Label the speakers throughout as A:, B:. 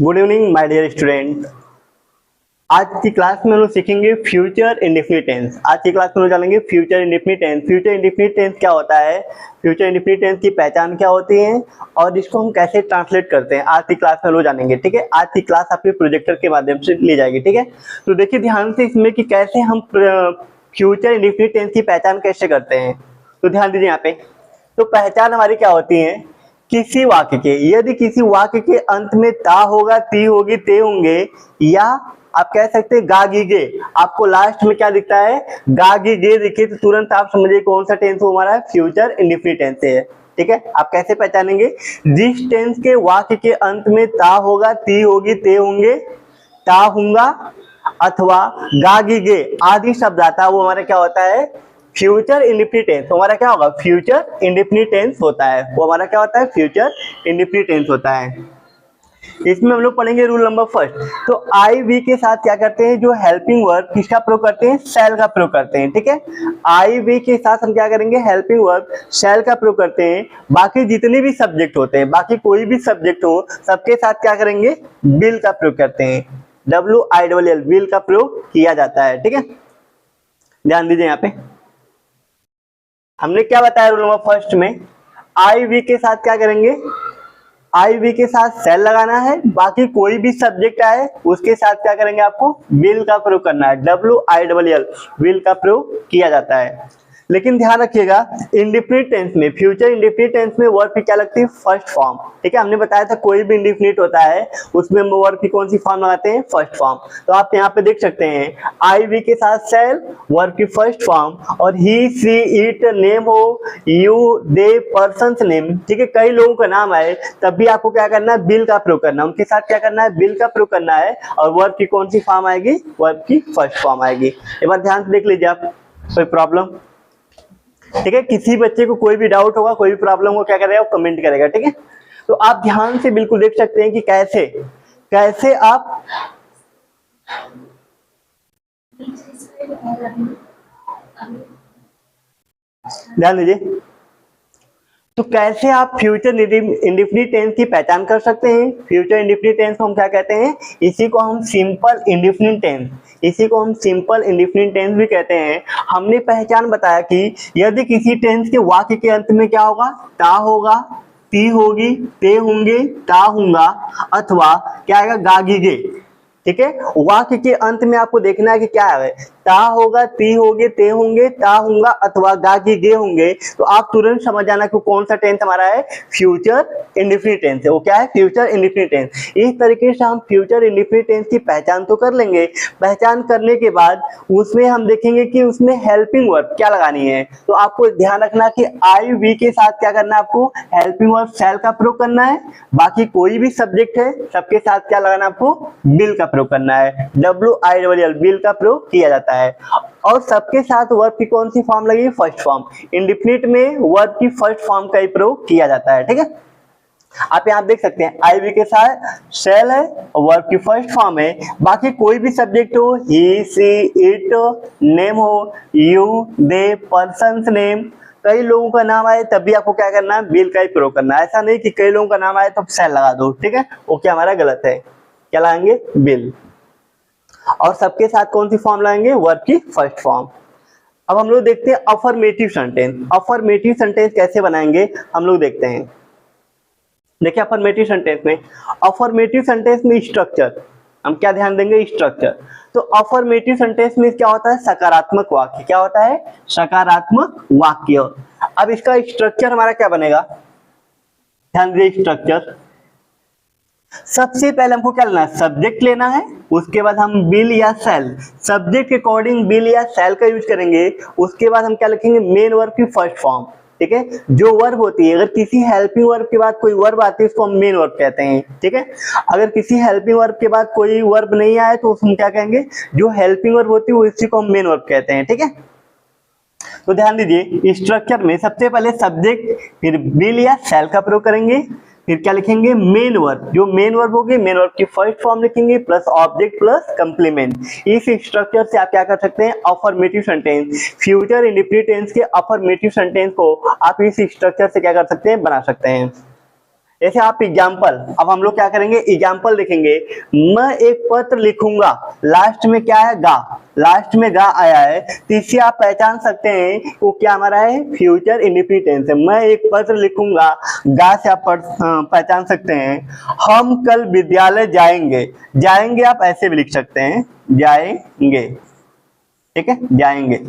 A: Good evening my dear student. आज की class में हम लोग सीखेंगे फ्यूचर इंडेफिनिट टेंस। आज की क्लास में हम लोग जानेंगे future indefinite tense. Future indefinite tense क्या होता है, फ्यूचर इंडेफिनिट टेंस की पहचान क्या होती है और इसको हम कैसे ट्रांसलेट करते हैं, आज की क्लास में हम लोग जानेंगे। ठीक है, आज की क्लास आपके प्रोजेक्टर के माध्यम से ली जाएगी। ठीक है, तो देखिए ध्यान से इसमें कि कैसे हम फ्यूचर इंडेफिनिट टेंस की पहचान कैसे करते हैं। तो ध्यान दीजिए यहाँ पे, तो पहचान हमारी क्या होती है, किसी वाक्य के, यदि किसी वाक्य के अंत में ता होगा, ती होगी, ते होंगे, या आप कह सकते हैं गा गी गे, आपको लास्ट में क्या दिखता है, गा गी गे दिखे, तो तुरंत आप समझिए कौन सा टेंस वो हमारा फ्यूचर इंडेफिनिट टेंस है। ठीक है, आप कैसे पहचानेंगे, जिस टेंस के वाक्य के अंत में ता होगा, ती होगी, ते होंगे, ता होगा अथवा गा गी गे आदि शब्द आता है, वो हमारा क्या होता है, फ्यूचर इंडेफिनिट टेंस। हमारा क्या होगा, फ्यूचर इंडेफिनिट टेंस होता है, वो हमारा क्या होता है, फ्यूचर इंडेफिनिट टेंस होता है। इसमें हम लोग पढ़ेंगे रूल नंबर फर्स्ट। तो आई वी के साथ क्या करते हैं, जो हेल्पिंग वर्ब किसका प्रयोग करते हैं, शैल का प्रयोग करते हैं। ठीक है, आई वी के साथ हम क्या करेंगे, हेल्पिंग वर्ब शैल का प्रयोग करते हैं। बाकी जितने भी सब्जेक्ट होते हैं, बाकी कोई भी सब्जेक्ट हो, सबके साथ क्या करेंगे, विल का प्रयोग करते हैं। WILL विल का प्रयोग किया जाता है। ठीक है, ध्यान दीजिए यहाँ पे हमने क्या बताया रूल नंबर फर्स्ट में, आई वी के साथ क्या करेंगे, आई वी के साथ सेल लगाना है, बाकी कोई भी सब्जेक्ट आए उसके साथ क्या करेंगे, आपको विल का प्रयोग करना है। WILL विल का प्रयोग किया जाता है। लेकिन ध्यान रखिएगा, इंडेफिनिट टेंस में, फ्यूचर इंडेफिनिट टेंस में वर्ब की क्या लगती है, फर्स्ट फॉर्म। ठीक है, हमने बताया था कोई भी इंडेफिनिट होता है उसमें हम वर्ब की कौन सी फॉर्म लगाते हैं, फर्स्ट फॉर्म। तो आप यहाँ पे देख सकते हैं आई वी के साथ सेल, वर्ब की फर्स्ट फॉर्म, और ही सी इट नेम हो, यू दे पर्सन्स नेम। ठीक है, कई लोगों का नाम आए तब भी आपको क्या करना है, विल का प्रयोग करना है, उनके साथ क्या करना है, विल का प्रयोग करना है, और वर्ब की कौन सी फॉर्म आएगी, वर्ब की फर्स्ट फॉर्म आएगी। एक बार ध्यान से देख लीजिए आप, कोई प्रॉब्लम। ठीक है, किसी बच्चे को कोई भी डाउट होगा, कोई भी प्रॉब्लम हो, क्या करेगा, वो कमेंट करेगा। ठीक है, तो आप ध्यान से बिल्कुल देख सकते हैं कि कैसे कैसे आप ध्यान दीजिए, तो कैसे आप फ्यूचर इंडेफिनिट टेंस की पहचान कर सकते हैं। फ्यूचर इंडेफिनिट टेंस को हम क्या कहते हैं, इसी को हम सिंपल इंडेफिनिट टेंस, इसी को हम सिंपल इंडेफिनिट टेंस भी कहते हैं। हमने पहचान बताया कि यदि किसी टेंस के वाक्य के अंत में क्या होगा, ता होगा, ती होगी, ते होंगे, ता होगा अथवा क्या आएगा, गा गी गे। ठीक है, वाक्य के अंत में आपको देखना है कि क्या है, ता होगा, ती होंगे, ते होंगे, ता होगा अथवा गा गी गे होंगे, तो आप तुरंत समझ जाना कि कौन सा टेंस हमारा है, फ्यूचर इंडेफिनिट टेंस है। वो क्या है, फ्यूचर इंडेफिनिट टेंस। इस तरीके से हम फ्यूचर इंडेफिनिट टेंस की पहचान तो कर लेंगे। पहचान करने के बाद उसमें हम देखेंगे कि उसमें हेल्पिंग वर्ब क्या लगानी है। तो आपको ध्यान रखना कि आई वी के साथ क्या करना है, आपको हेल्पिंग वर्ब शैल का प्रयोग करना है। बाकी कोई भी सब्जेक्ट है सबके साथ क्या लगाना है, आपको विल का प्रयोग करना है। WILL विल का प्रयोग किया जाता है। और सबके साथ वर्ब की कौन सी फॉर्म लगेगी, फर्स्ट फॉर्म। इंडेफिनिट में वर्ब की फर्स्ट फॉर्म का ही प्रयोग किया जाता है। ठीक है, आप यहाँ देख सकते हैं आई वी के साथ शेल है और वर्ब की फर्स्ट फॉर्म है। बाकी कोई भी सब्जेक्ट हो, ही सी इट नेम हो, यू दे पर्सन्स नेम, कई लोगों का नाम आए तब भी आपको क्या करना है, विल का ही प्रयोग करना है। ऐसा नहीं कि कई लोगों का नाम आए तो शेल लगा दो। ठीक है, वो क्या हमारा गलत है, क्या लगाएंगे, विल। और सबके साथ कौन सी फॉर्म लाएंगे, वर्ब की फर्स्ट फॉर्म। अब हम लोग देखते हैं अफर्मेटिव सेंटेंस। अफर्मेटिव सेंटेंस कैसे बनाएंगे हम लोग देखते हैं। देखिए अफर्मेटिव सेंटेंस में, अफर्मेटिव सेंटेंस में स्ट्रक्चर हम क्या ध्यान देंगे, स्ट्रक्चर। तो अफर्मेटिव सेंटेंस में क्या होता है, सकारात्मक वाक्य। क्या होता है, सकारात्मक वाक्य। अब इसका स्ट्रक्चर हमारा क्या बनेगा, ध्यान दीजिए स्ट्रक्चर। सबसे पहले हमको क्या लेना है, सब्जेक्ट लेना है, उसके बाद हम विल या शैल, सब्जेक्ट के अकॉर्डिंग विल या शैल का यूज करेंगे। उसके बाद हम क्या लिखेंगे, मेन वर्ब की फर्स्ट फॉर्म। ठीक है, जो वर्ब होती है, अगर किसी हेल्पिंग वर्ब के बाद कोई वर्ब आती है उसको हम मेन वर्ब कहते हैं। ठीक है, अगर किसी हेल्पिंग वर्ब के बाद कोई वर्ब नहीं आए तो उसको क्या कहेंगे, जो हेल्पिंग वर्ब होती है उसी को हम मेन वर्ब कहते हैं। ठीक है, तो ध्यान दीजिए स्ट्रक्चर में सबसे पहले सब्जेक्ट, फिर विल या शैल का प्रयोग करेंगे, फिर क्या लिखेंगे, मेन वर्ब। जो मेन वर्ब होगी, मेन वर्ब की फर्स्ट फॉर्म लिखेंगे प्लस ऑब्जेक्ट प्लस कंप्लीमेंट। इस स्ट्रक्चर से आप क्या कर सकते हैं, affirmative sentence, future indefinite tense के अफर्मेटिव सेंटेंस को आप इस स्ट्रक्चर से क्या कर सकते हैं, बना सकते हैं। जैसे आप एग्जाम्पल, अब हम लोग क्या करेंगे, एग्जाम्पल लिखेंगे। मैं एक पत्र लिखूंगा, लास्ट में क्या है, गा, लास्ट में गा आया है, तो इससे आप पहचान सकते हैं वो क्या हमारा है, फ्यूचर इंडेफिनिट टेंस है। मैं एक पत्र लिखूंगा, गा से आप पहचान सकते हैं। हम कल विद्यालय जाएंगे, जाएंगे आप ऐसे भी लिख सकते हैं, जाएंगे, ठीक है, जाएंगे।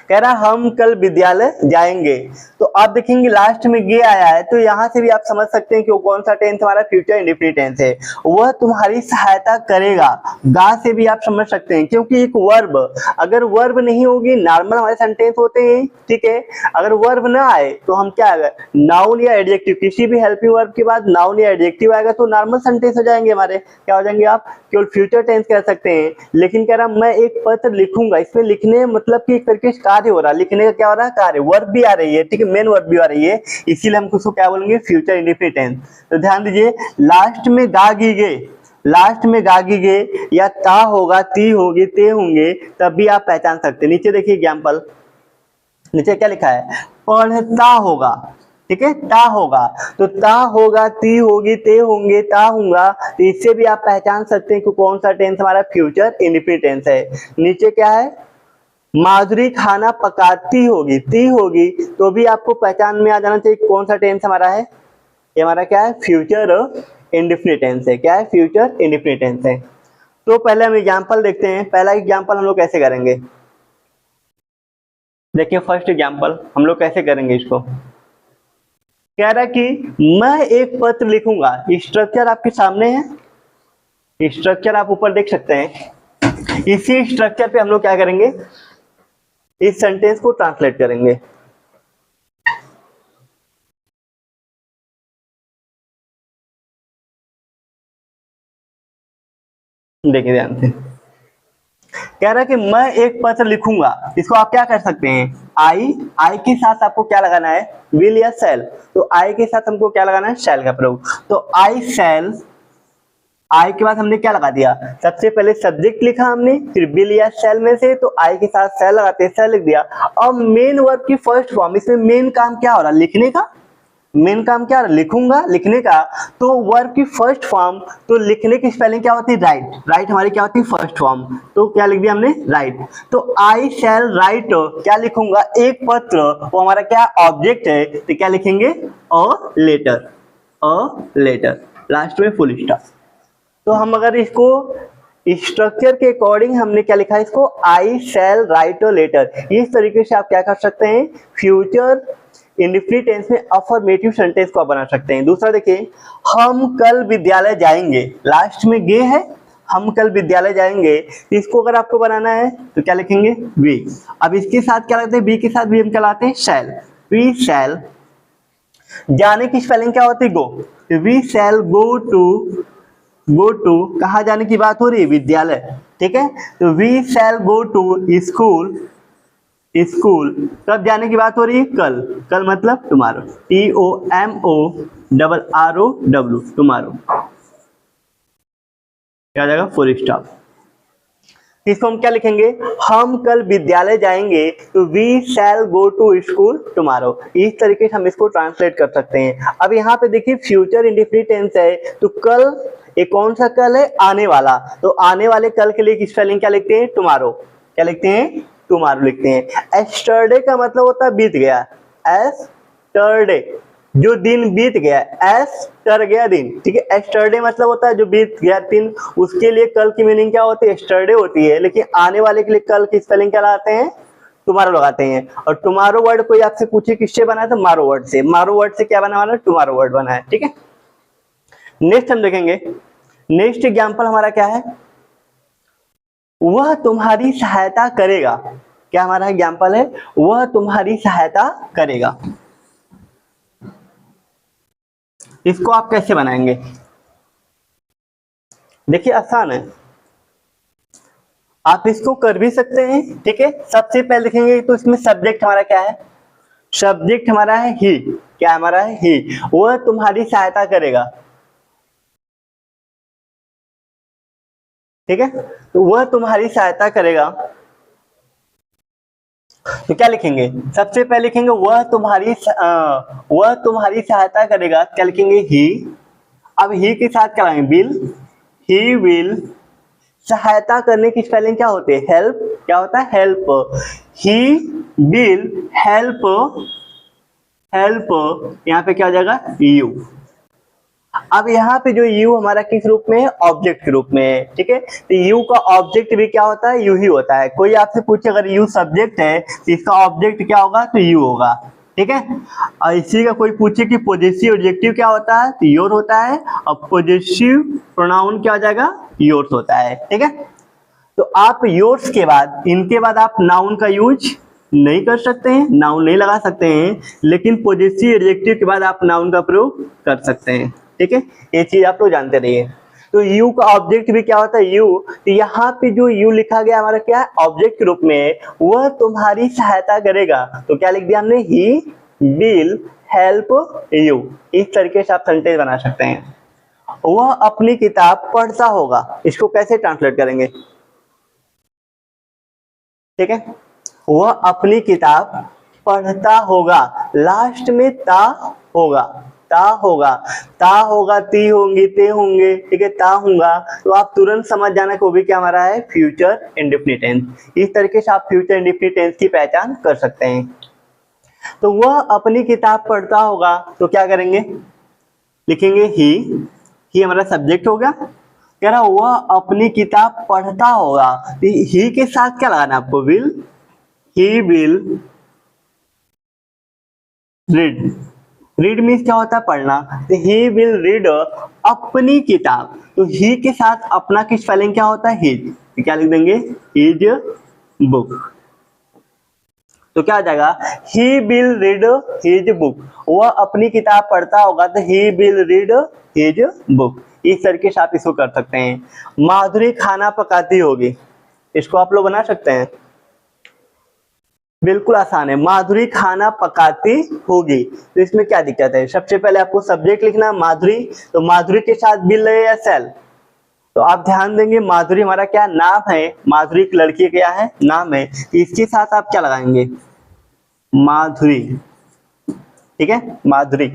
A: कह रहा हम कल विद्यालय जाएंगे, तो आप देखेंगे लास्ट में गे आया है, तो यहां से भी आप समझ सकते हैं कि वो कौन सा टेंस हमारा फ्यूचर इंडेफिनिट टेंस है। वह तुम्हारी सहायता करेगा, गा से भी आप समझ सकते हैं, क्योंकि एक वर्ब, अगर वर्ब नहीं होगी, नॉर्मल हमारे सेंटेंस होते हैं, ठीक है, अगर वर्ब ना आए तो हम क्या आएगा, नाउन या एडजेक्टिव, किसी भी हेल्पिंग वर्ब के बाद नाउन या एडजेक्टिव आएगा तो नॉर्मल सेंटेंस हो जाएंगे हमारे, क्या हो जाएंगे, आप केवल फ्यूचर टेंस कह सकते हैं। लेकिन कह रहा मैं एक पत्र लिखूंगा, इसमें लिखने मतलब कि एक तरीके से कार्य हो रहा है, लिखने का क्या हो रहा है, कार्य, वर्ब भी आ रही है, ठीक है, मेन वर्ब भी आ रही है, इसीलिए हम उसको क्या बोलेंगे, फ्यूचर इंडेफिनिट टेंस। तो ध्यान दीजिए, लास्ट में गागी गे, लास्ट में गागी गे या ता होगा, ती होगी, ते होंगे, तब भी आप पहचान सकते हैं। नीचे देखिए एग्जाम्पल, नीचे क्या लिखा है, पढ़ता होगा, ठीक है, ता होगा, तो ता होगा, ती होगी, ते होंगे, ता होगा, तो इससे भी आप पहचान सकते हैं कि कौन सा टेंस हमारा फ्यूचर इंडेफिनिट टेंस है। नीचे क्या है, माधुरी खाना पकाती होगी, ती होगी, तो भी आपको पहचान में आ जाना चाहिए कौन सा टेंस हमारा है, ये हमारा क्या है, फ्यूचर इंडेफिनिट टेंस है, क्या है, फ्यूचर इंडेफिनिट टेंस है। तो पहले हम एग्जांपल देखते हैं, पहला एग्जांपल हम लोग कैसे करेंगे, देखिए फर्स्ट एग्जांपल हम लोग कैसे करेंगे इसको। कह रहा कि मैं एक पत्र लिखूंगा, स्ट्रक्चर आपके सामने है, स्ट्रक्चर आप ऊपर देख सकते हैं, इसी स्ट्रक्चर पे हम लोग क्या करेंगे, इस सेंटेंस को ट्रांसलेट करेंगे। देखिए ध्यान से, कह रहा है कि मैं एक पत्र लिखूंगा, इसको आप क्या कर सकते हैं, आई, आई के साथ आपको क्या लगाना है, विल या शैल, तो आई के साथ हमको क्या लगाना है, शैल का प्रयोग, तो आई शैल, आई के बाद हमने क्या लगा दिया, सबसे पहले सब्जेक्ट लिखा हमने, फिर विल या शैल में से, तो आई के साथ शैल लगाते, शैल लिख दिया। अब मेन वर्ब की फर्स्ट फॉर्म, इसमें मेन काम क्या हो रहा है, लिखने का, मेन काम क्या है, लिखूंगा, लिखने का, तो वर्ब की फर्स्ट फॉर्म, तो लिखने की स्पेलिंग क्या होती है, राइट, राइट हमारी क्या होती है, फर्स्ट फॉर्म, तो क्या लिख दिया हमने, राइट। तो आई शैल राइट, क्या लिखूंगा, एक पत्र, वो हमारा क्या ऑब्जेक्ट है, तो क्या लिखेंगे, a letter, a letter, last में फुल स्टॉप। तो हम अगर इसको स्ट्रक्चर के अकॉर्डिंग हमने क्या लिखा है इसको, आई शैल राइट अ लेटर, इस तरीके से आप क्या कर सकते हैं, फ्यूचर इंडेफिनिट टेंस में अफर्मेटिव सेंटेंस को आप बना सकते हैं। दूसरा देखिए, हम कल विद्यालय जाएंगे, लास्ट में गे है, हम कल विद्यालय जाएंगे, इसको अगर आपको बनाना है तो क्या लिखेंगे, वी। अब इसके साथ क्या लगते हैं, बी के साथ भी हम क्या लाते हैं, शैल, वी शैल। जाने की स्पेलिंग क्या होती है, go, we shall go to, go to, कहाँ जाने की बात हो रही है, विद्यालय, ठीक है, तो we shall go to school, school, कब जाने की बात हो रही है, कल, कल मतलब टुमारो, TOMORROW, टुमारो, क्या आ जाएगा, फुल स्टॉप। इसको हम क्या लिखेंगे, हम कल विद्यालय जाएंगे, तो we shall go to school tomorrow, इस तरीके से हम इसको ट्रांसलेट कर सकते हैं। अब यहाँ पे देखिए फ्यूचर इंडेफिनिट टेंस है, तो कल, एक कौन सा कल है, आने वाला, तो आने वाले कल के लिए स्पेलिंग क्या लिखते हैं, टुमारो, क्या लिखते हैं, टुमारो लिखते हैं। एस्टरडे का मतलब होता है बीत गया, एस्टरडे, जो दिन बीत गया, एस टर गया दिन, ठीक है, एस्टरडे मतलब होता है जो बीत गया दिन, उसके लिए कल की मीनिंग क्या होती है, एस्टरडे होती है, लेकिन आने वाले के लिए कल की स्पेलिंग क्या लगाते हैं, टुमारो लगाते हैं। और टुमारो वर्ड कोई आपसे पूछे किससे बना है, तो मारो वर्ड से, मारो वर्ड से क्या बना है, टुमारो वर्ड बना है, ठीक है। नेक्स्ट हम देखेंगे, नेक्स्ट एग्जाम्पल हमारा क्या है, वह तुम्हारी सहायता करेगा, क्या हमारा एग्जाम्पल है, वह तुम्हारी सहायता करेगा। इसको आप कैसे बनाएंगे, देखिए आसान है, आप इसको कर भी सकते हैं, ठीक है। सबसे पहले देखेंगे तो इसमें सब्जेक्ट हमारा क्या है, सब्जेक्ट हमारा है ही, क्या हमारा है ही, वह तुम्हारी सहायता करेगा, ठीक है, तो वह तुम्हारी सहायता करेगा। तो क्या लिखेंगे, सबसे पहले लिखेंगे वह तुम्हारी सहायता करेगा, क्या लिखेंगे ही। अब ही के साथ क्या लगाएंगे, विल, ही विल। सहायता करने की स्पेलिंग क्या होती है, हेल्प, क्या होता है, हेल्प। ही विल हेल्प, यहाँ पे क्या हो जाएगा, यू। अब यहाँ पे जो यू हमारा किस रूप में है, ऑब्जेक्ट के रूप में है, ठीक है। तो यू का ऑब्जेक्ट भी क्या होता है, यू ही होता है। कोई आपसे पूछे अगर यू सब्जेक्ट है तो इसका ऑब्जेक्ट क्या होगा, तो यू होगा, ठीक है। और इसी का कोई पूछे कि पॉजेसिव एडजेक्टिव क्या होता है, तो योर होता है। और पॉजेसिव प्रोनाउन क्या हो जाएगा, योर्स होता है, ठीक है। तो आप योर्स के बाद, इनके बाद आप नाउन का यूज नहीं कर सकते हैं, नाउन नहीं लगा सकते हैं, लेकिन पॉजेसिव एडजेक्टिव के बाद आप नाउन का प्रयोग कर सकते हैं, ठीक है। ये चीज आप लोग जानते रहिए। तो यू का ऑब्जेक्ट भी क्या होता है, यू। तो यहाँ पे जो यू लिखा गया हमारा क्या है, ऑब्जेक्ट के रूप में, वह तुम्हारी सहायता करेगा। तो क्या लिख दिया हमने, ही विल हेल्प यू। इस तरीके से आप सेंटेंस बना सकते हैं। वह अपनी किताब पढ़ता होगा, इसको कैसे ट्रांसलेट करेंगे, ठीक है। वह अपनी किताब पढ़ता होगा, लास्ट में ता होगा, ता होगा, ता होगा, ती होंगी, ते होंगे, ठीक है, ता होगा। तो आप तुरंत समझ जाना कि वो भी क्या हमारा है, फ्यूचर इंडेफिनिट टेंस। इस तरीके से आप फ्यूचर इंडेफिनिट टेंस की पहचान कर सकते हैं। तो वह अपनी किताब पढ़ता होगा, तो क्या करेंगे, लिखेंगे ही हमारा सब्जेक्ट होगा। कह रहा वह अपनी किताब पढ़ता होगा, ही के साथ क्या लगाना आपको, will, he will read. Read means क्या होता है, पढ़ना। तो ही विल रीड अपनी किताब। तो ही के साथ अपना की स्पेलिंग क्या होता है, हिज। तो क्या लिख देंगे, हिज बुक। तो क्या आ जाएगा, he will read his book. वह अपनी किताब पढ़ता होगा, तो he will read his book. इस तरीके से आप इसको कर सकते हैं। माधुरी खाना पकाती होगी, इसको आप लोग बना सकते हैं, बिल्कुल आसान है। माधुरी खाना पकाती होगी, तो इसमें क्या दिक्कत है, सबसे पहले आपको सब्जेक्ट लिखना है माधुरी। तो माधुरी के साथ विल है या सेल, तो आप ध्यान देंगे माधुरी हमारा क्या नाम है, माधुरी की लड़की क्या है, नाम है। इसके साथ आप क्या लगाएंगे, माधुरी, ठीक है, माधुरी।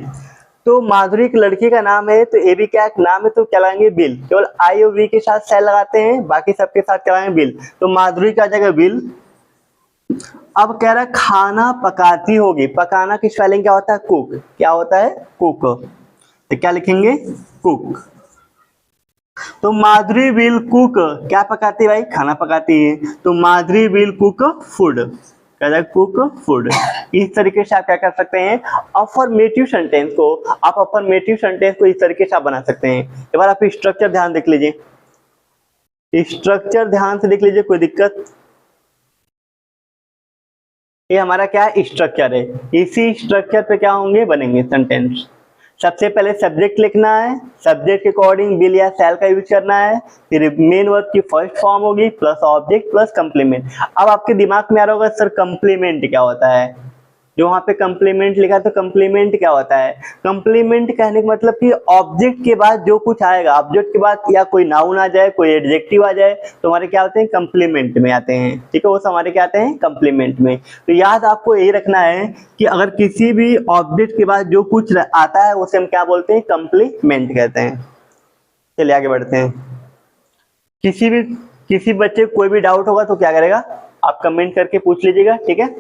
A: तो माधुरी की लड़की का नाम है, तो ए भी क्या नाम है, तो क्या लगाएंगे, बिल। केवल आई और वी के साथ सेल लगाते हैं, बाकी सबके साथ क्या लगाएंगे, बिल। तो माधुरी का जगह बिल। अब कह रहा है खाना पकाती होगी, पकाना की स्पेलिंग क्या होता है, कुक। क्या होता है, कुक। तो क्या लिखेंगे, कुक। तो माधुरी विल कुक, क्या पकाती है भाई, खाना पकाती है। तो Madhuri will cook food, cook food. इस तरीके से आप क्या कर सकते हैं, अफर्मेटिव सेंटेंस को, आप अफर्मेटिव सेंटेंस को इस तरीके से आप बना सकते हैं। एक बार आप स्ट्रक्चर ध्यान देख लीजिए, स्ट्रक्चर ध्यान से देख लीजिए, कोई दिक्कत। ये हमारा क्या है, स्ट्रक्चर है। इसी स्ट्रक्चर पे क्या होंगे, बनेंगे सेंटेंस। सबसे पहले सब्जेक्ट लिखना है, सब्जेक्ट के अकॉर्डिंग विल या शैल का यूज करना है। फिर मेन वर्ब की फर्स्ट फॉर्म होगी, प्लस ऑब्जेक्ट प्लस कंप्लीमेंट। अब आपके दिमाग में आ रहा होगा सर कंप्लीमेंट क्या होता है, जो वहां पे कंप्लीमेंट लिखा है, तो कंप्लीमेंट क्या होता है, कंप्लीमेंट कहने का मतलब कि ऑब्जेक्ट के बाद जो कुछ आएगा, ऑब्जेक्ट के बाद या कोई नाउन आ जाए, कोई एडजेक्टिव आ जाए, तो हमारे क्या होते हैं, कंप्लीमेंट में आते हैं, ठीक है। वो हमारे क्या आते हैं, कंप्लीमेंट में। तो याद आपको यही रखना है कि अगर किसी भी ऑब्जेक्ट के बाद जो कुछ आता है उसे हम क्या बोलते हैं, कंप्लीमेंट कहते हैं। चलिए आगे बढ़ते हैं। किसी बच्चे को कोई भी डाउट होगा तो क्या करेगा, आप कमेंट करके पूछ लीजिएगा, ठीक है।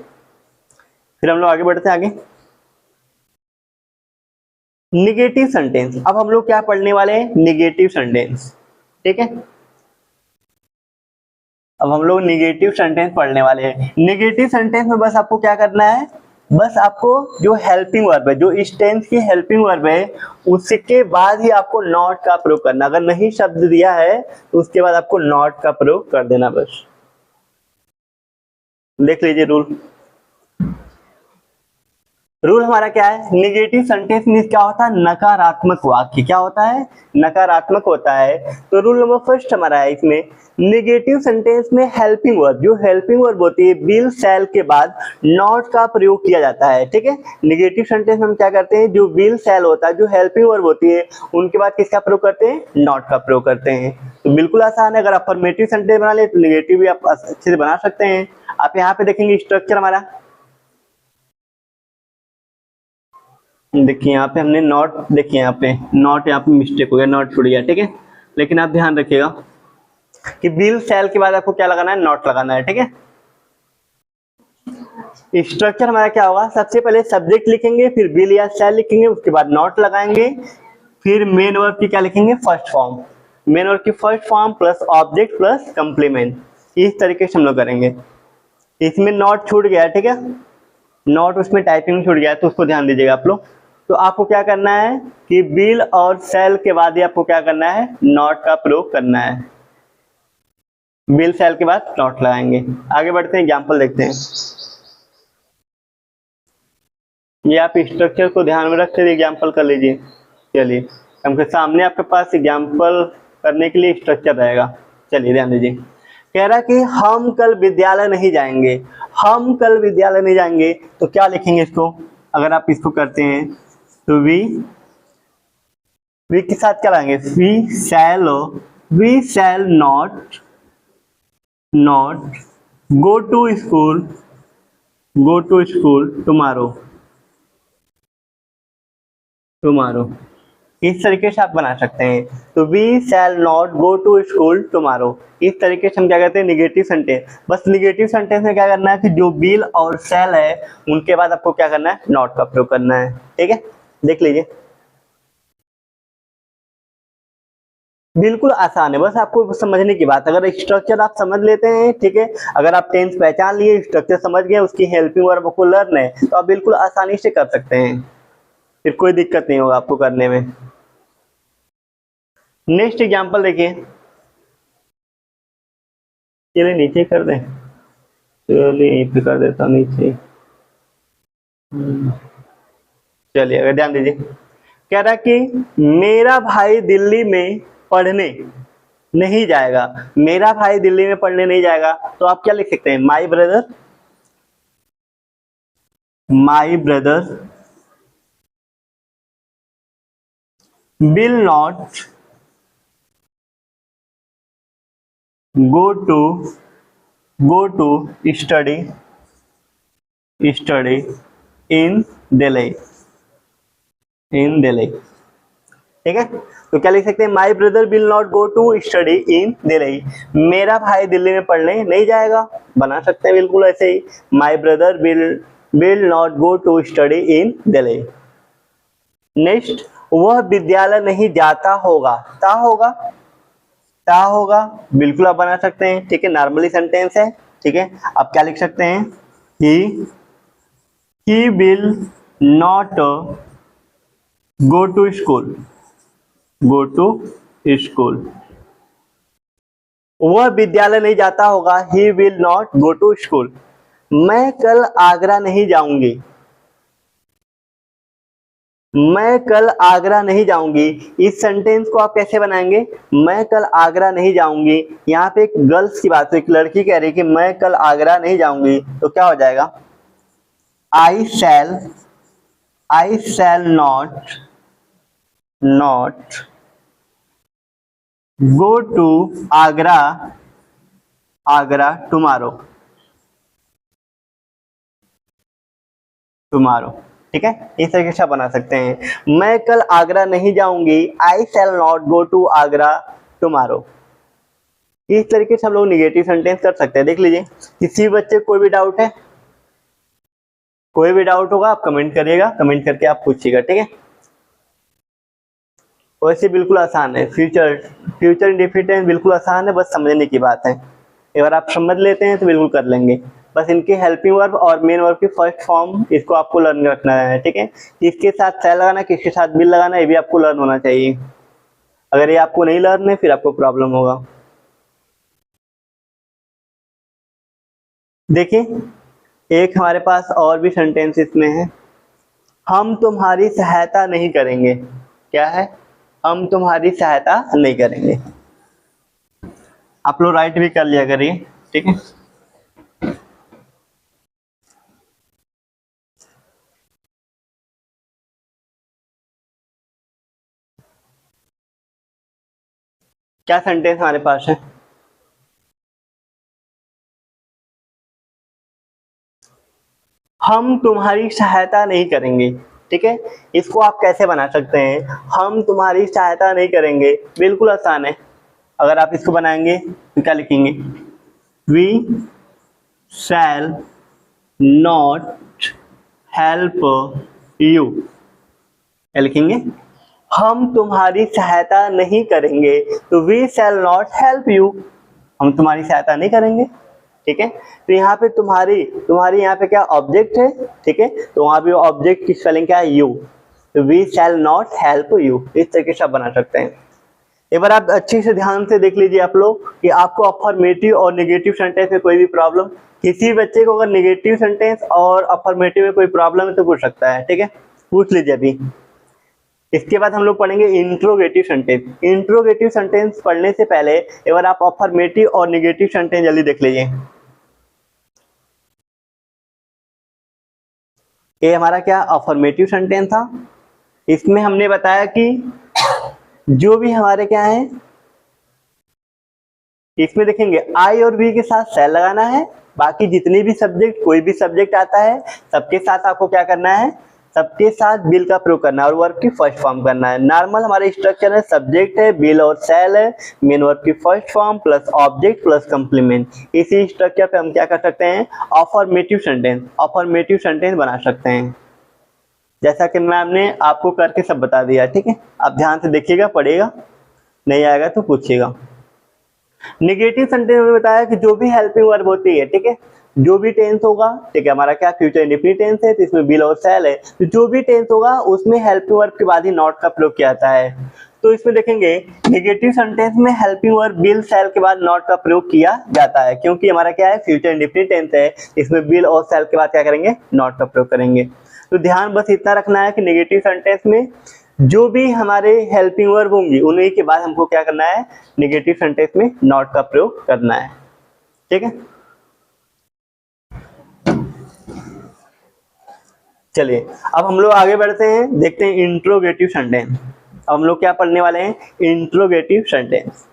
A: फिर हम लोग आगे बढ़ते हैं। आगे निगेटिव सेंटेंस। अब हम लोग क्या पढ़ने वाले हैं, निगेटिव सेंटेंस, ठीक है। अब हम लोग निगेटिव सेंटेंस पढ़ने वाले हैं। निगेटिव सेंटेंस में बस आपको क्या करना है, बस आपको जो हेल्पिंग वर्ब है, जो इस टेंस की हेल्पिंग वर्ब है, उसके बाद ही आपको नॉट का प्रयोग करना। अगर नहीं शब्द दिया है तो उसके बाद आपको नॉट का प्रयोग कर देना। बस देख लीजिए रूल हमारा क्या है, निगेटिव सेंटेंस मीन्स क्या होता है, नकारात्मक वाक्य। क्या होता है, नकारात्मक होता है। तो रूल नंबर फर्स्ट हमारा है इसमें, निगेटिव सेंटेंस में हेल्पिंग वर्ब, जो हेल्पिंग वर्ब होती है विल शैल के बाद नॉट का प्रयोग किया जाता है, ठीक है। निगेटिव सेंटेंस में हम क्या करते हैं, जो विल शैल होता है, जो हेल्पिंग वर्ब होती है, उनके बाद किसका प्रयोग करते हैं, नॉट का प्रयोग करते हैं। तो बिल्कुल आसान है। अगर अफर्मेटिव सेंटेंस बना ले तो निगेटिव भी आप अच्छे से बना सकते हैं। आप यहाँ पे देखेंगे स्ट्रक्चर हमारा, देखिए यहाँ पे हमने नॉट, देखिए यहाँ पे नॉट, यहाँ पे मिस्टेक हो गया, नॉट छूट गया, ठीक है। लेकिन आप ध्यान रखिएगा कि विल शैल के बाद आपको क्या लगाना है, नॉट लगाना है, ठीक है। स्ट्रक्चर हमारा क्या होगा, सबसे पहले सब्जेक्ट लिखेंगे, फिर विल या शैल लिखेंगे, उसके बाद नॉट लगाएंगे, फिर मेन वर्ब की क्या लिखेंगे, फर्स्ट फॉर्म, मेन वर्ब की first form plus object plus complement, इस तरीके से हम लोग करेंगे। इसमें नॉट छूट गया, ठीक है, नॉट उसमें टाइपिंग में छूट गया, तो उसको ध्यान दीजिएगा आप लोग। तो आपको क्या करना है कि विल और शैल के बाद ही आपको क्या करना है, नॉट का प्रयोग करना है। विल शैल के बाद नॉट लगाएंगे। आगे बढ़ते हैं, एग्जाम्पल देखते हैं। ये आप स्ट्रक्चर को ध्यान में रखते हुए एग्जाम्पल कर लीजिए। चलिए, हमके सामने आपके पास एग्जाम्पल करने के लिए स्ट्रक्चर रहेगा। चलिए ध्यान दीजिए, कह रहा कि हम कल विद्यालय नहीं जाएंगे। हम कल विद्यालय नहीं जाएंगे, तो क्या लिखेंगे इसको, अगर आप इसको करते हैं तो वी के साथ क्या लाएंगे, we shall not go to school tomorrow. इस तरीके से आप बना सकते हैं। तो we shall not go to school tomorrow, इस तरीके से हम क्या कहते हैं, निगेटिव सेंटेंस। बस निगेटिव सेंटेंस में क्या करना है कि जो विल और शैल है उनके बाद आपको क्या करना है, नॉट का प्रयोग करना है, ठीक है। देख लीजिए, बिल्कुल आसान है, बस आपको समझने की बात। अगर स्ट्रक्चर आप समझ लेते हैं, ठीक है, अगर आप टेंस पहचान लिए, स्ट्रक्चर समझ गए, उसकी हेल्पिंग वर्ब को लर्न है, तो आप बिल्कुल आसानी से कर सकते हैं, फिर कोई दिक्कत नहीं होगा आपको करने में। नेक्स्ट एग्जांपल देखिए, चलिए नीचे कर दें, चलिए यहीं पे कर देता हूँ नीचे। चलिए अगर ध्यान दीजिए, कह रहा कि मेरा भाई दिल्ली में पढ़ने नहीं जाएगा। मेरा भाई दिल्ली में पढ़ने नहीं जाएगा, तो आप क्या लिख सकते हैं, my brother will not go to study in Delhi, ठीक है। तो क्या लिख सकते हैं, my brother will not go to study in Delhi, मेरा भाई दिल्ली में पढ़ने नहीं जाएगा, बना सकते हैं बिल्कुल ऐसे ही, my brother will not go to study in Delhi. Next, वह विद्यालय नहीं जाता होगा, ता होगा, बिल्कुल आप बना सकते हैं, ठीक है, नॉर्मली सेंटेंस है, ठीक है। आप क्या लिख सकते हैं, he will not go to school वह विद्यालय नहीं जाता होगा, he will not go to school. मैं कल आगरा नहीं जाऊंगी, इस सेंटेंस को आप कैसे बनाएंगे, मैं कल आगरा नहीं जाऊंगी। यहाँ पे एक गर्ल्स की बात है, एक लड़की कह रही है कि मैं कल आगरा नहीं जाऊंगी, तो क्या हो जाएगा, I shall not go to Agra tomorrow, ठीक है। इस तरीके से आप बना सकते हैं, मैं कल आगरा नहीं जाऊंगी, I shall not go to Agra tomorrow. इस तरीके से हम लोग निगेटिव सेंटेंस कर सकते हैं। देख लीजिए, किसी बच्चे को कोई भी डाउट है, कोई भी डाउट होगा आप कमेंट करिएगा, कमेंट करके आप पूछिएगा, ठीक है। वैसे बिल्कुल आसान है, फ्यूचर इंडेफिनिट बिल्कुल आसान है, बस समझने की बात है। अगर आप समझ लेते हैं तो बिल्कुल कर लेंगे। बस इनके हेल्पिंग वर्ब और मेन वर्ब की फर्स्ट फॉर्म, इसको आपको लर्न रखना है, ठीक है। किसके साथ शैल लगाना, किसके साथ विल लगाना, ये भी आपको लर्न होना चाहिए। अगर ये आपको नहीं लर्न है, फिर आपको प्रॉब्लम होगा। देखिए, एक हमारे पास और भी सेंटेंस इसमें है, हम तुम्हारी सहायता नहीं करेंगे। क्या है, हम तुम्हारी सहायता नहीं करेंगे। आप लोग राइट भी कर लिया करिए, ठीक है। क्या सेंटेंस हमारे पास है? हम तुम्हारी सहायता नहीं करेंगे। ठीक है, इसको आप कैसे बना सकते हैं? हम तुम्हारी सहायता नहीं करेंगे, बिल्कुल आसान है। अगर आप इसको बनाएंगे तो क्या लिखेंगे? We shall not help you. क्या लिखेंगे? हम तुम्हारी सहायता नहीं करेंगे, तो we shall not help you, हम तुम्हारी सहायता नहीं करेंगे। ठीक है, तो यहाँ पे तुम्हारी तुम्हारी यहाँ पे क्या ऑब्जेक्ट है? ठीक है, तो वहां पे ऑब्जेक्ट की स्पेलिंग क्या है? यू, तो we shall not help you, इस तरीके से आप बना सकते हैं। एक बार आप अच्छे से ध्यान से देख लीजिए आप लोग कि आपको अफर्मेटिव और नेगेटिव सेंटेंस में कोई भी प्रॉब्लम, किसी बच्चे को अगर नेगेटिव सेंटेंस और अफर्मेटिव में कोई प्रॉब्लम है तो पूछ सकता है। ठीक है, पूछ लीजिए अभी। इसके बाद हम लोग पढ़ेंगे इंट्रोगेटिव सेंटेंस। इंट्रोगेटिव सेंटेंस पढ़ने से पहले एक बार आप अफर्मेटिव और नेगेटिव सेंटेंस जल्दी देख लीजिए। ये हमारा क्या अफर्मेटिव सेंटेंस था। इसमें हमने बताया कि जो भी हमारे क्या है, इसमें देखेंगे आई और वी के साथ शैल लगाना है। बाकी जितने भी सब्जेक्ट, कोई भी सब्जेक्ट आता है, सबके साथ आपको क्या करना है? सबके साथ बिल का प्रयोग करना है और वर्ब की फर्स्ट फॉर्म करना है। नॉर्मल हमारे स्ट्रक्चर है, सब्जेक्ट है, बिल और शैल है, मेन वर्ब की first form plus object plus complement. इसी स्ट्रक्चर पे हम क्या कर सकते हैं? अफर्मेटिव सेंटेंस बना सकते हैं, जैसा कि मैम ने आपको करके सब बता दिया। ठीक है, आप ध्यान से देखिएगा, पढ़िएगा, नहीं आएगा तो पूछिएगा। नेगेटिव सेंटेंस में बताया कि जो भी हेल्पिंग वर्ब होती है, ठीक है, जो भी टेंस होगा, ठीक है, हमारा क्या फ्यूचर इंडेफिनिट टेंस है, तो इसमें बिल और शैल है, तो जो भी टेंस होगा उसमें हेल्पिंग वर्ब के बाद ही नॉट का प्रयोग किया जाता है। तो इसमें देखेंगे नेगेटिव सेंटेंस में हेल्पिंग वर्ब बिल शैल के बाद नॉट का प्रयोग किया जाता है, क्योंकि हमारा क्या है? फ्यूचर इंडेफिनिट टेंस है, इसमें बिल और शैल के बाद क्या करेंगे? नॉट का प्रयोग करेंगे। तो ध्यान बस इतना रखना है कि नेगेटिव सेंटेंस में जो भी हमारे हेल्पिंग वर्ब होंगी उन्हीं के बाद हमको क्या करना है? नेगेटिव सेंटेंस में नॉट का प्रयोग करना है। ठीक है, चलिए अब हम लोग आगे बढ़ते हैं, देखते हैं इंट्रोगेटिव सेंटेंस। अब हम लोग क्या पढ़ने वाले हैं? Interrogative sentence.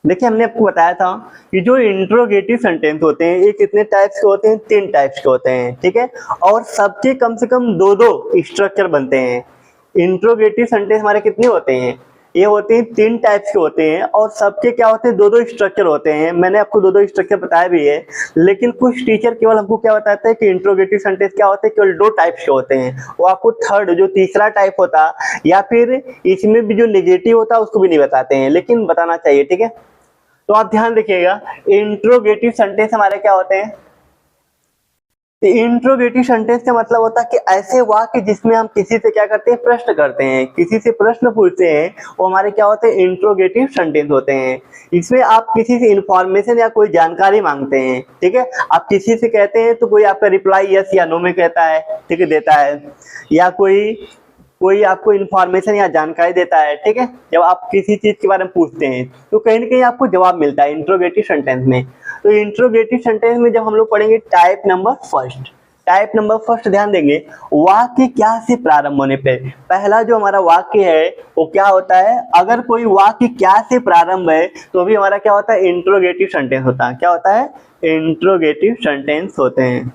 A: देखिए, हमने आपको बताया था कि जो इंट्रोगेटिव सेंटेंस होते हैं ये कितने टाइप्स के होते हैं? 3 टाइप्स के होते हैं। ठीक है, और सबके कम से कम 2-2 स्ट्रक्चर बनते हैं। इंट्रोगेटिव सेंटेंस हमारे कितने होते हैं? ये होते हैं 3 टाइप्स के होते हैं, और सबके क्या होते हैं? 2-2 स्ट्रक्चर होते हैं। मैंने आपको 2-2 स्ट्रक्चर बताया भी है, लेकिन कुछ टीचर केवल हमको क्या बताते हैं कि इंट्रोगेटिव सेंटेंस क्या होते हैं? केवल 2 टाइप्स के होते हैं। वो आपको थर्ड, जो तीसरा टाइप होता या फिर इसमें भी जो नेगेटिव होता उसको भी नहीं बताते हैं, लेकिन बताना चाहिए। ठीक है, तो आप ध्यान रखिएगा, इंट्रोगेटिव सेंटेंस हमारे क्या होते हैं? इंट्रोगेटिव सेंटेंस का मतलब होता है कि ऐसे वाक्य जिसमें हम किसी से क्या करते हैं? प्रश्न करते हैं, किसी से प्रश्न पूछते हैं, वो हमारे क्या होते हैं? इंट्रोगेटिव सेंटेंस होते हैं। इसमें आप किसी से इंफॉर्मेशन या कोई जानकारी मांगते हैं। ठीक है, आप किसी से कहते हैं तो कोई आपका रिप्लाई यस या नो में कहता है, ठीक है, देता है, या कोई आपको इन्फॉर्मेशन या जानकारी देता है। ठीक है, जब आप किसी चीज के बारे में पूछते हैं तो कहीं ना कहीं आपको जवाब मिलता है इंट्रोगेटिव सेंटेंस में। तो इंट्रोगेटिव सेंटेंस में जब हम लोग पढ़ेंगे टाइप नंबर फर्स्ट, ध्यान देंगे वाक्य क्या से प्रारंभ होने पे। पहला जो हमारा वाक्य है वो क्या होता है? अगर कोई वाक्य क्या से प्रारंभ है तो भी हमारा क्या होता है? इंट्रोगेटिव सेंटेंस होता है। क्या होता है? इंट्रोगेटिव सेंटेंस होते हैं।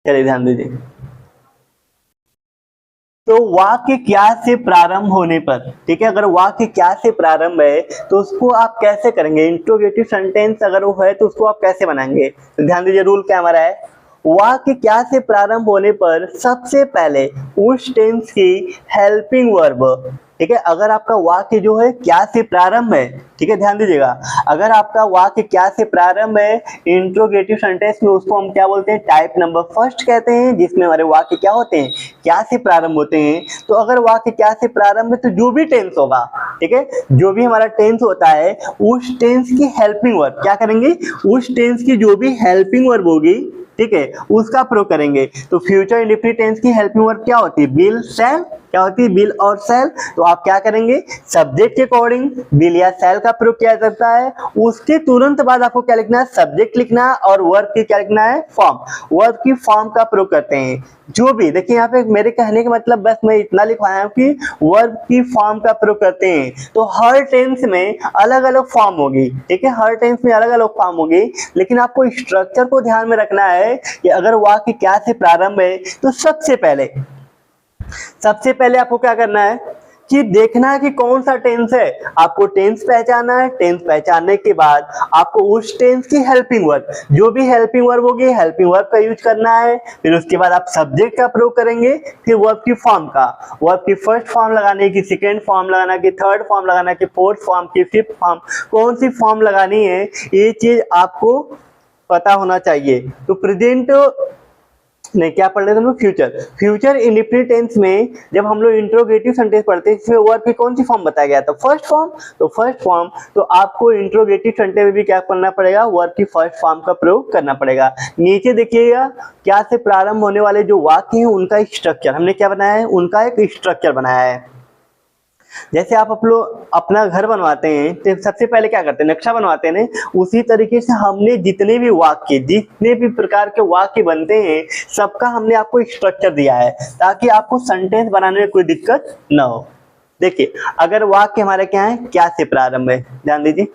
A: चलिए ध्यान दीजिए, तो वाक्य क्या से प्रारंभ होने पर, ठीक है, अगर वाक्य क्या से प्रारंभ है तो उसको आप कैसे करेंगे? इंट्रोगेटिव सेंटेंस अगर वो है तो उसको आप कैसे बनाएंगे? तो ध्यान दीजिए, रूल क्या हमारा है? वाक्य क्या से प्रारंभ होने पर सबसे पहले उस टेंस की हेल्पिंग वर्ब, ठीक है, अगर आपका वाक्य जो है क्या से प्रारंभ है, ठीक है, ध्यान दीजिएगा, अगर आपका वाक्य क्या से प्रारंभ है इंट्रोगेटिव सेंटेंस में, उसको हम क्या बोलते हैं? टाइप नंबर फर्स्ट कहते हैं, जिसमें हमारे वाक्य क्या होते हैं? क्या से प्रारंभ होते हैं। तो अगर वाक्य क्या से प्रारंभ है तो जो भी टेंस होगा, ठीक है, जो भी हमारा टेंस होता है उस टेंस की हेल्पिंग वर्ब क्या करेंगे? उस टेंस की जो भी हेल्पिंग वर्ब होगी, ठीक है, उसका प्रयोग करेंगे। तो फ्यूचर इंडेफिनिट टेंस की हेल्पिंग वर्ब क्या होती है? विल, शैल, क्या होती है, विल और शैल। तो आप क्या करेंगे, सब्जेक्ट के अकॉर्डिंग विल या शैल का प्रयोग किया जाता है। उसके तुरंत बाद आपको क्या लिखना है, सब्जेक्ट लिखना है और वर्ब की क्या लिखना है, फॉर्म, वर्ब की फॉर्म का प्रयोग करते हैं। जो भी देखिए यहाँ पे मेरे कहने का मतलब बस मैं इतना लिखवाया हूँ कि वर्ब की फॉर्म का प्रयोग करते हैं। तो हर टेंस में अलग अलग फॉर्म होगी, ठीक है, हर टेंस में अलग अलग फॉर्म होगी, लेकिन आपको स्ट्रक्चर को ध्यान में रखना है कि अगर वाक्य क्या से प्रारंभ है तो सबसे पहले आपको क्या करना है कि देखना है कि कौन सा टेंस है। आपको टेंस पहचानना है। टेंस पहचानने के बाद आपको उस टेंस की हेल्पिंग वर्ब, जो भी हेल्पिंग वर्ब होगी हेल्पिंग वर्ब का यूज करना है। फिर उसके बाद आप सब्जेक्ट का प्रयोग करेंगे, फिर वर्ब की फॉर्म का, वर्ब की फर्स्ट फॉर्म लगाने की, सेकेंड फॉर्म लगाना की, थर्ड फॉर्म लगाना की, फोर्थ फॉर्म की, फिफ्थ फॉर्म, कौन सी फॉर्म लगानी है ये चीज आपको पता होना चाहिए। तो प्रेजेंट नहीं, क्या पढ़ रहे थे हम लोग, फ्यूचर इंडेफिनिट टेंस में जब हम लोग इंट्रोगेटिव सेंटेंस पढ़ते हैं इसमें वर्ब की कौन सी फॉर्म बताया गया था, फर्स्ट फॉर्म। तो फर्स्ट फॉर्म, तो आपको इंट्रोगेटिव सेंटेंस में भी क्या करना पड़ेगा, वर्ब की फर्स्ट फॉर्म का प्रयोग करना पड़ेगा। नीचे देखिएगा क्या से प्रारंभ होने वाले जो वाक्य हैं उनका स्ट्रक्चर हमने क्या बनाया है, उनका एक स्ट्रक्चर बनाया है। जैसे आप लोग अपना घर बनवाते हैं तो सबसे पहले क्या करते हैं, नक्शा बनवाते हैं, उसी तरीके से हमने जितने भी प्रकार के वाक्य बनते हैं सबका हमने आपको स्ट्रक्चर दिया है ताकि आपको सेंटेंस बनाने में कोई दिक्कत ना हो। देखिए अगर वाक्य हमारे क्या है, क्या से प्रारंभ है, ध्यान दीजिए,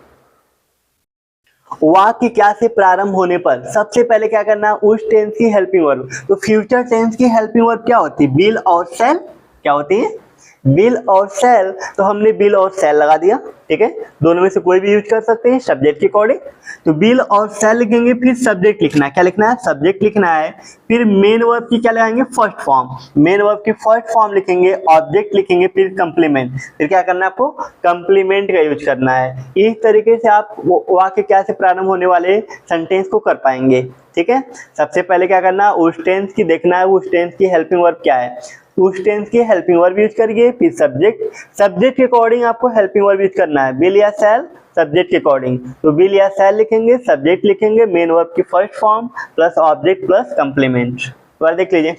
A: वाक्य क्या से प्रारंभ होने पर सबसे पहले क्या करना है, उस टेंस की हेल्पिंग वर्ब। तो फ्यूचर टेंस की हेल्पिंग वर्ब क्या होती है, विल और शैल। क्या होती है, विल और शैल। तो हमने विल और शैल लगा दिया, ठीक है, दोनों में से कोई भी यूज कर सकते हैं सब्जेक्ट के अकॉर्डिंग। तो विल और शैल लिखेंगे, फिर सब्जेक्ट लिखना है, क्या लिखना है, सब्जेक्ट लिखना है। फिर मेन वर्ब की क्या लगाएंगे, फर्स्ट फॉर्म, मेन वर्ब की फर्स्ट फॉर्म लिखेंगे, ऑब्जेक्ट लिखेंगे, फिर कंप्लीमेंट, फिर क्या करना है, आपको कंप्लीमेंट का यूज करना है। इस तरीके से आप वाक्य क्या से प्रारंभ होने वाले सेंटेंस को कर पाएंगे, ठीक है। सबसे पहले क्या करना है, उस टेंस की देखना है, उस टेंस की हेल्पिंग वर्ब क्या है, उस टेंस की हेल्पिंग वर्ब यूज करिए। फिर सब्जेक्ट के अकॉर्डिंग आपको हेल्पिंग वर्ब यूज करना है, विल या शैल, सब्जेक्ट के अकॉर्डिंग। तो विल या शैल लिखेंगे, सब्जेक्ट लिखेंगे, मेन वर्ब की first form plus object plus complement. एक बार देख लीजिए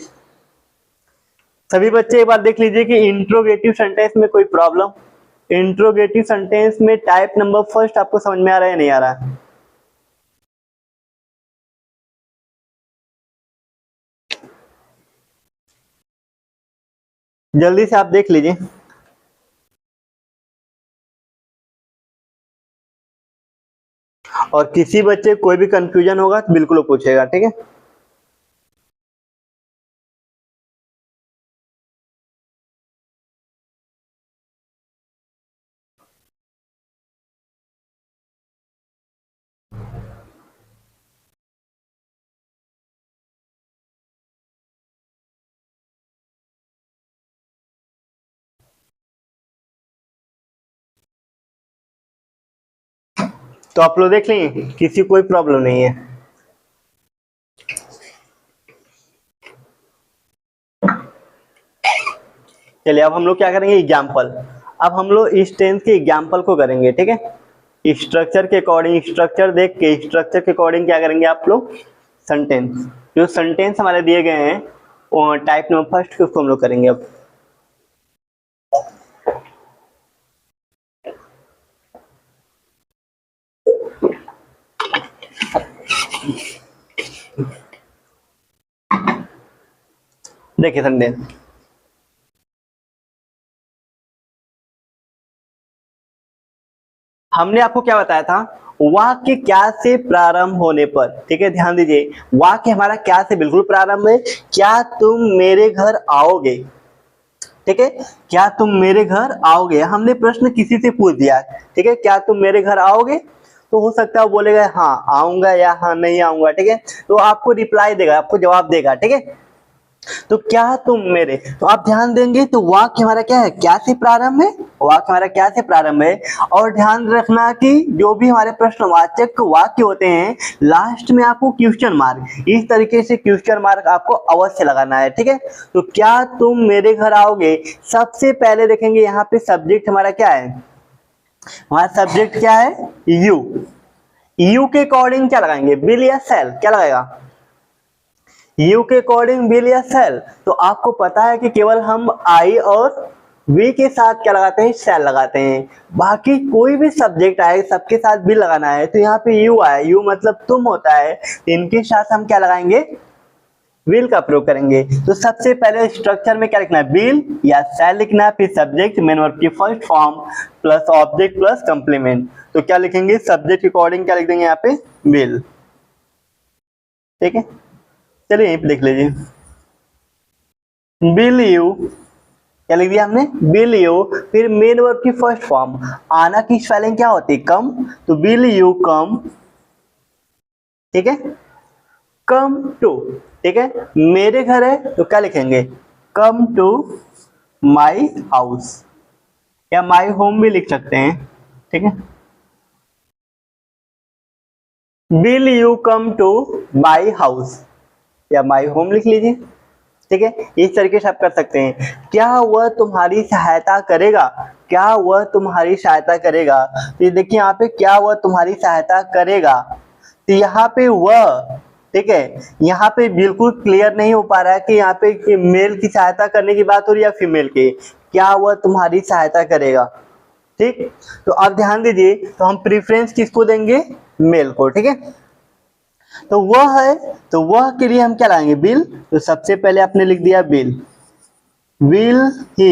A: सभी बच्चे, एक बार देख लीजिए कि इंट्रोगेटिव सेंटेंस में कोई प्रॉब्लम, इंट्रोगेटिव सेंटेंस में टाइप नंबर फर्स्ट आपको समझ में आ रहा है, नहीं आ रहा है? जल्दी से आप देख लीजिए। और किसी बच्चे कोई भी कंफ्यूजन होगा तो बिल्कुल पूछेगा, ठीक है। तो आप लोग देख लेंगे, किसी कोई प्रॉब्लम नहीं है। चलिए अब हम लोग क्या करेंगे, एग्जाम्पल। अब हम लोग इस टेंस के एग्जाम्पल को करेंगे, ठीक है। स्ट्रक्चर के अकॉर्डिंग, स्ट्रक्चर देख के स्ट्रक्चर के अकॉर्डिंग क्या करेंगे आप लोग, सेंटेंस, जो सेंटेंस हमारे दिए गए हैं टाइप नंबर फर्स्ट उसको हम लोग करेंगे। अब देखिए सेंटेंस, हमने आपको क्या बताया था, वाक्य क्या से प्रारंभ होने पर, ठीक है, ध्यान दीजिए, वाक्य हमारा क्या से बिल्कुल प्रारंभ है, क्या तुम मेरे घर आओगे, ठीक है, क्या तुम मेरे घर आओगे। हमने प्रश्न किसी से पूछ दिया, ठीक है, क्या तुम मेरे घर आओगे, तो हो सकता है वो बोलेगा हाँ आऊंगा या हाँ नहीं आऊंगा, ठीक है, तो आपको रिप्लाई देगा, आपको जवाब देगा, ठीक है। तो क्या तुम मेरे, तो आप ध्यान देंगे तो वाक्य हमारा क्या है, क्या से प्रारंभ है, वाक्य हमारा क्या से प्रारंभ है। और ध्यान रखना कि जो भी हमारे प्रश्नवाचक वाक्य होते हैं लास्ट में आपको क्वेश्चन मार्क, इस तरीके से क्वेश्चन मार्क आपको अवश्य लगाना है, ठीक है। तो क्या तुम मेरे घर आओगे, सबसे पहले देखेंगे यहाँ पे सब्जेक्ट हमारा क्या है, हमारा सब्जेक्ट क्या है, यू के अकॉर्डिंग क्या लगाएंगे, विल या शैल, क्या लगाएगा, यू के अकॉर्डिंग बिल या सेल, तो आपको पता है कि केवल हम आई और वी के साथ क्या लगाते हैं, सेल लगाते हैं। बाकी कोई भी सब्जेक्ट आए सबके साथ बिल लगाना है, तो यहाँ पे यू आया, यू मतलब तुम होता है, इनके साथ हम क्या लगाएंगे, बिल का प्रयोग करेंगे। तो सबसे पहले स्ट्रक्चर में क्या लिखना है, बिल या सेल लिखना है, फिर सब्जेक्ट मेन वर्ब की first form plus object plus complement. तो क्या लिखेंगे, सब्जेक्ट के अकॉर्डिंग क्या लिख देंगे यहाँ पे, बिल। ठीक है, चलिए यहीं पे लिख लीजिए, बिल यू, क्या लिख दिया हमने, बिल यू, फिर मेन वर्ब की फर्स्ट फॉर्म, आना की स्पेलिंग क्या होती है, कम, तो बिल यू कम। ठीक है, कम टू, ठीक है, मेरे घर है तो क्या लिखेंगे, कम टू माई हाउस, या माई होम भी लिख सकते हैं। ठीक है, will you come to my house या माई होम लिख लीजिए। ठीक है, इस तरीके से आप कर सकते हैं। क्या वह तुम्हारी सहायता करेगा, क्या वह तुम्हारी सहायता करेगा, तो ये देखिए यहाँ पे क्या वह तुम्हारी सहायता करेगा, तो यहाँ पे वह, ठीक है, यहाँ पे बिल्कुल क्लियर नहीं हो पा रहा है कि यहाँ पे मेल की सहायता करने की बात हो रही है या फीमेल की, क्या वह तुम्हारी सहायता करेगा। ठीक, तो आप ध्यान दीजिए, तो हम प्रीफरेंस किसको देंगे, मेल को। ठीक है, तो वह है, तो वह के लिए हम क्या लाएंगे, बिल। तो सबसे पहले आपने लिख दिया बिल, विल ही